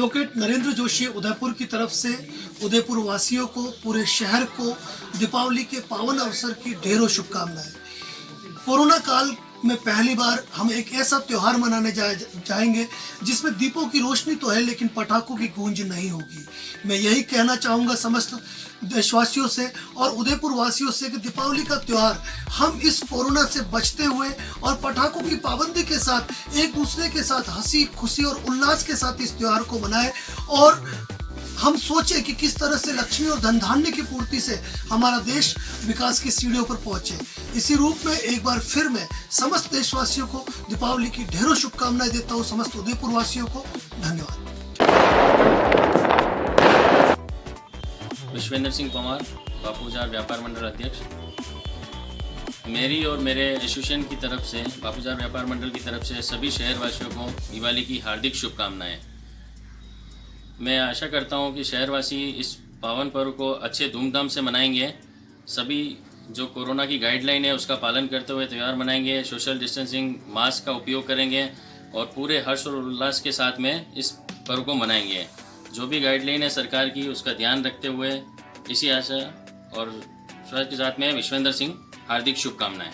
Advocate Narendra Joshi Udaipur की तरफ से उदयपुर वासियों को, पूरे शहर को दीपावली के पावन अवसर की ढेरों शुभकामनाएं। कोरोना काल में पहली बार हम एक ऐसा त्यौहार मनाने जाएंगे जिसमें दीपों की रोशनी तो है लेकिन पटाखों की गूंज नहीं होगी। मैं यही कहना चाहूँगा समस्त देशवासियों से और उदयपुर वासियों से कि दीपावली का त्यौहार हम इस कोरोना से बचते हुए और पटाखों की पाबंदी के साथ एक दूसरे के साथ हंसी खुशी और उल्लास के साथ इस त्यौहार को मनाएं और हम सोचें कि किस तरह से लक्ष्मी और धन धान्य की पूर्ति से हमारा देश विकास की सीढ़ियों पर पहुंचे। इसी रूप में एक बार फिर मैं समस्त देशवासियों को दीपावली की ढेरों शुभकामनाएं देता हूं। समस्त उदयपुर वासियों को धन्यवाद। विश्वेंद्र सिंह पंवार, बापूजार व्यापार मंडल अध्यक्ष। मेरी और मेरे एसोसिएशन की तरफ से, बापूजार व्यापार मंडल की तरफ से सभी शहरवासियों को दिवाली की हार्दिक शुभकामनाएं। मैं आशा करता हूं कि शहरवासी इस पावन पर्व को अच्छे धूमधाम से मनाएंगे। सभी जो कोरोना की गाइडलाइन है उसका पालन करते हुए त्यौहार मनाएंगे, सोशल डिस्टेंसिंग, मास्क का उपयोग करेंगे और पूरे हर्ष और उल्लास के साथ में इस पर्व को मनाएंगे। जो भी गाइडलाइन है सरकार की उसका ध्यान रखते हुए इसी आशा और विश्वास के साथ में विश्वेंद्र सिंह, हार्दिक शुभकामनाएं।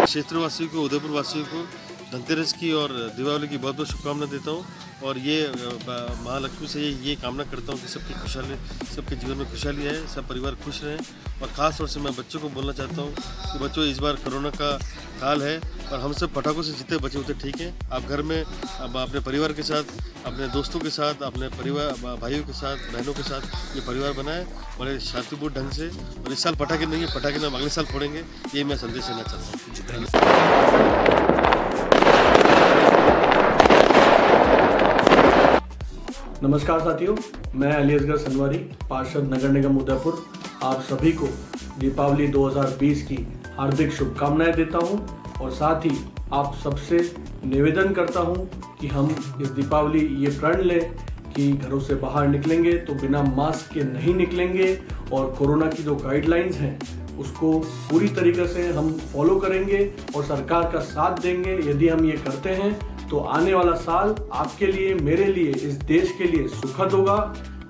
क्षेत्रवासियों को, उदयपुर वासियों को धनतेरस की और दीपावली की बहुत बहुत शुभकामनाएं देता हूं और ये महालक्ष्मी से ये कामना करता हूं कि सबकी खुशहाली, सबके जीवन में खुशहाली है, सब परिवार खुश रहें। और ख़ास तौर से मैं बच्चों को बोलना चाहता हूं कि बच्चों, इस बार कोरोना का काल है और हम सब पटाखों से जितने बचे उतने ठीक हैं। आप घर में अपने परिवार के साथ, अपने दोस्तों के साथ, अपने परिवार भाइयों के साथ, बहनों के साथ ये परिवार बनाएं बड़े शांतिपूर्ण ढंग से। और इस साल पटाखे नहीं है, पटाखे हम अगले साल फोड़ेंगे, ये मैं संदेश देना चाहता हूँ। नमस्कार साथियों, मैं अली असगर सनवारी, पार्षद नगर निगम उदयपुर, आप सभी को दीपावली 2020 की हार्दिक शुभकामनाएं देता हूं और साथ ही आप सबसे निवेदन करता हूं कि हम इस दीपावली ये प्रण लें कि घरों से बाहर निकलेंगे तो बिना मास्क के नहीं निकलेंगे और कोरोना की जो गाइडलाइंस हैं उसको पूरी तरीके से हम फॉलो करेंगे और सरकार का साथ देंगे। यदि हम ये करते हैं तो आने वाला साल आपके लिए, मेरे लिए, इस देश के लिए सुखद होगा।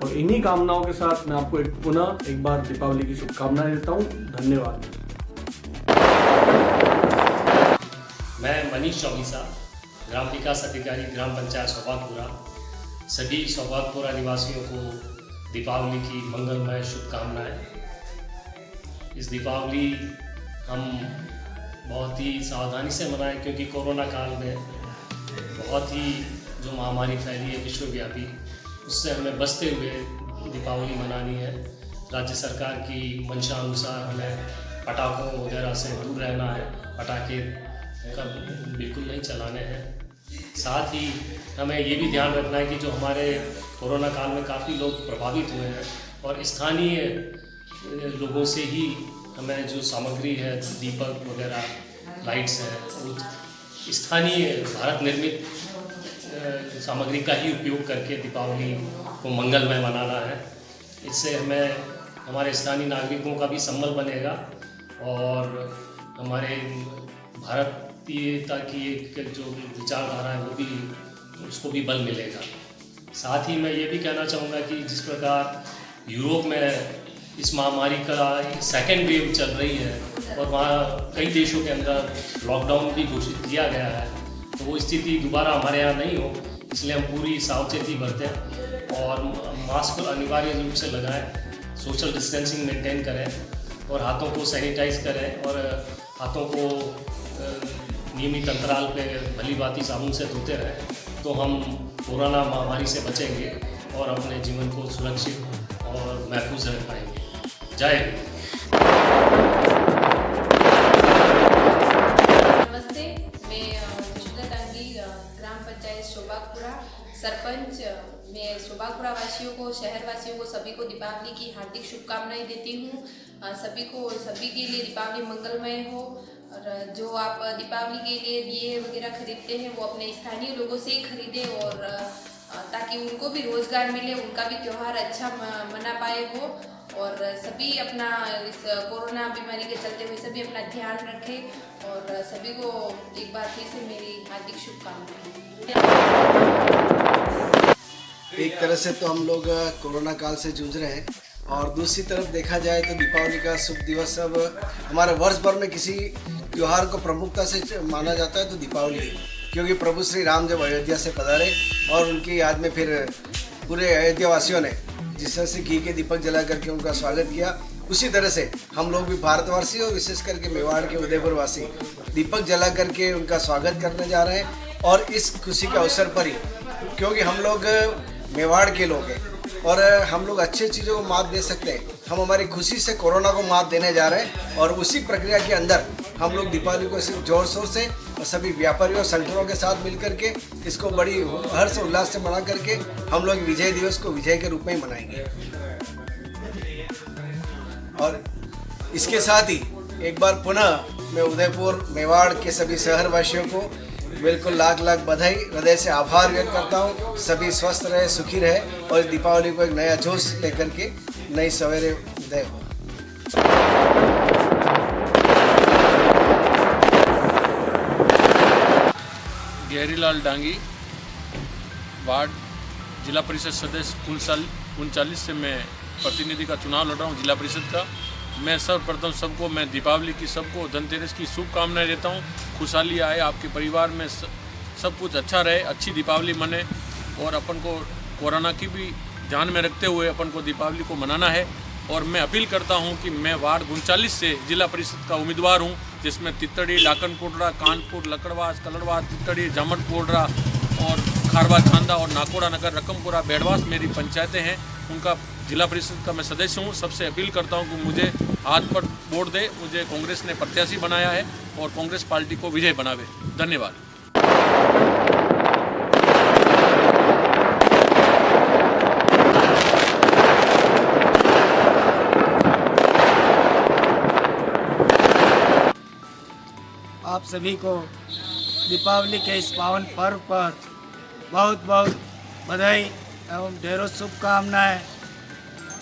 और इन्हीं कामनाओं के साथ मैं आपको पुनः एक बार दीपावली की शुभकामनाएं देता हूं। धन्यवाद। मैं मनीष चौबीसा, ग्राम विकास अधिकारी, ग्राम पंचायत सौभागपुरा। सभी सौभागपुरा निवासियों को दीपावली की मंगलमय शुभकामनाएं। इस दीपावली हम बहुत ही सावधानी से मनाएं क्योंकि कोरोना काल में बहुत ही जो महामारी फैली है विश्वव्यापी, उससे हमें बचते हुए दीपावली मनानी है। राज्य सरकार की मंशा अनुसार हमें पटाखों वगैरह से दूर रहना है, पटाखे का बिल्कुल नहीं चलाने हैं। साथ ही हमें ये भी ध्यान रखना है कि जो हमारे कोरोना काल में काफ़ी लोग प्रभावित हुए हैं और स्थानीय लोगों से ही हमें जो सामग्री है, दीपक वगैरह, लाइट्स हैं, वो स्थानीय भारत निर्मित सामग्री का ही उपयोग करके दीपावली को मंगलमय मनाना है। इससे हमें हमारे स्थानीय नागरिकों का भी संबल बनेगा और हमारे भारतीयता की एक जो विचारधारा है वो भी, उसको भी बल मिलेगा। साथ ही मैं ये भी कहना चाहूँगा कि जिस प्रकार यूरोप में इस महामारी का सेकेंड वेव चल रही है और वहाँ कई देशों के अंदर लॉकडाउन भी घोषित किया गया है, तो वो स्थिति दोबारा हमारे यहाँ नहीं हो, इसलिए हम पूरी सावचेती बरतें और मास्क अनिवार्य रूप से लगाएं, सोशल डिस्टेंसिंग मेंटेन करें और हाथों को सैनिटाइज करें और हाथों को नियमित अंतराल पे भली भांति साबुन से धोते रहें, तो हम कोरोना महामारी से बचेंगे और अपने जीवन को सुरक्षित और महफूज रख पाएंगे। जय हिंद। नमस्ते, मैं जशोदा टांगी, ग्राम पंचायत शोभागपुरा सरपंच। मैं शोभागपुरा वासियों को, शहर वासियों को, सभी को दीपावली की हार्दिक शुभकामनाएं देती हूँ। सभी के लिए दीपावली मंगलमय हो और जो आप दीपावली के लिए दिए वगैरह खरीदते हैं वो अपने स्थानीय लोगों से ही खरीदें और ताकि उनको भी रोज़गार मिले, उनका भी त्यौहार अच्छा मना पाए वो, और सभी अपना इस कोरोना बीमारी के चलते हुए सभी अपना ध्यान रखें, और सभी को एक बार फिर से मेरी हार्दिक शुभकामनाएं। एक तरह से तो हम लोग कोरोना काल से जूझ रहे हैं, और दूसरी तरफ देखा जाए तो दीपावली का शुभ दिवस अब हमारे वर्ष भर में किसी त्यौहार को प्रमुखता से माना जाता है तो दीपावली है, क्योंकि प्रभु श्री राम जब अयोध्या से पधारे और उनकी याद में फिर पूरे अयोध्या वासियों ने जिस तरह से घी के दीपक जला करके उनका स्वागत किया, उसी तरह से हम लोग भी भारतवासी और विशेष करके मेवाड़ के उदयपुर वासी दीपक जला करके उनका स्वागत करने जा रहे हैं। और इस खुशी के अवसर पर ही, क्योंकि हम लोग मेवाड़ के लोग हैं और हम लोग अच्छी चीज़ों को मात दे सकते हैं, हम हमारी खुशी से कोरोना को मात देने जा रहे हैं, और उसी प्रक्रिया के अंदर हम लोग दीपावली को सिर्फ जोर शोर से और सभी व्यापारियों और सेंटरों के साथ मिल करके इसको बड़ी हर्ष उल्लास से मना करके हम लोग विजय दिवस को विजय के रूप में ही मनाएंगे। और इसके साथ ही एक बार पुनः मैं उदयपुर मेवाड़ के सभी शहरवासियों को बिल्कुल लाख लाख बधाई, हृदय से आभार व्यक्त करता हूँ। सभी स्वस्थ रहे, सुखी रहे और इस दीपावली को एक नया जोश लेकर के नई सवेरे उदय हो। गहरीलाल डांगी, वार्ड जिला परिषद सदस्य 39 से मैं प्रतिनिधि का चुनाव लड़ रहा हूँ जिला परिषद का। मैं सर्वप्रथम सबको मैं दीपावली की सबको धनतेरस की शुभकामनाएं देता हूँ। खुशहाली आए, आपके परिवार में सब कुछ अच्छा रहे, अच्छी दीपावली मने, और अपन को कोरोना की भी ध्यान में रखते हुए अपन को दीपावली को मनाना है। और मैं अपील करता हूं कि मैं वार्ड 39 से जिला परिषद का उम्मीदवार हूं, जिसमें तितड़ी, लाकनकोटड़ा, कानपुर, लकड़वास, कलड़वा, तितड़ी, जामनकोटड़ा और खारवा, छांदा और नाकोड़ा नगर, रकमपुरा, बेड़वास मेरी पंचायतें हैं। उनका जिला परिषद का मैं सदस्य हूं। सबसे अपील करता हूं कि मुझे हाथ पर वोट दे। मुझे कांग्रेस ने प्रत्याशी बनाया है और कांग्रेस पार्टी को विजय बनावे। धन्यवाद। आप सभी को दीपावली के इस पावन पर्व पर बहुत बहुत बधाई एवं ढेरों शुभकामनाएं।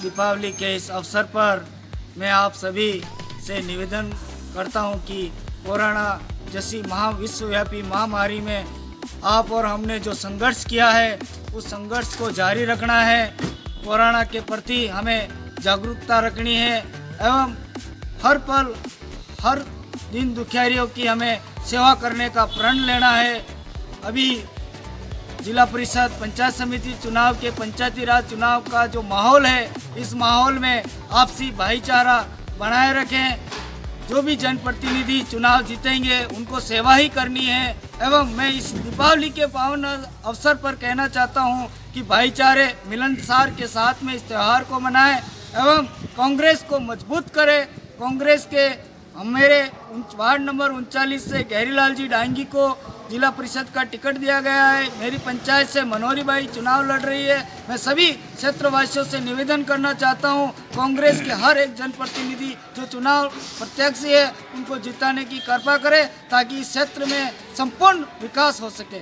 दीपावली के इस अवसर पर मैं आप सभी से निवेदन करता हूं कि कोरोना जैसी विश्वव्यापी महामारी में आप और हमने जो संघर्ष किया है उस संघर्ष को जारी रखना है। कोरोना के प्रति हमें जागरूकता रखनी है एवं हर पल हर दिन दुखियारियों की हमें सेवा करने का प्रण लेना है। अभी जिला परिषद पंचायत समिति चुनाव के पंचायती राज चुनाव का जो माहौल है, इस माहौल में आपसी भाईचारा बनाए रखें। जो भी जनप्रतिनिधि चुनाव जीतेंगे उनको सेवा ही करनी है। एवं मैं इस दीपावली के पावन अवसर पर कहना चाहता हूं कि भाईचारे मिलनसार के साथ में इस त्यौहार को मनाएं एवं कांग्रेस को मजबूत करें। कांग्रेस के मेरे वार्ड नंबर 39 से गहरीलाल जी डांगी को जिला परिषद का टिकट दिया गया है। मेरी पंचायत से मनोहरी बाई चुनाव लड़ रही है। मैं सभी क्षेत्रवासियों से निवेदन करना चाहता हूं, कांग्रेस के हर एक जनप्रतिनिधि जो चुनाव प्रत्याशी है उनको जिताने की कृपा करें ताकि इस क्षेत्र में संपूर्ण विकास हो सके।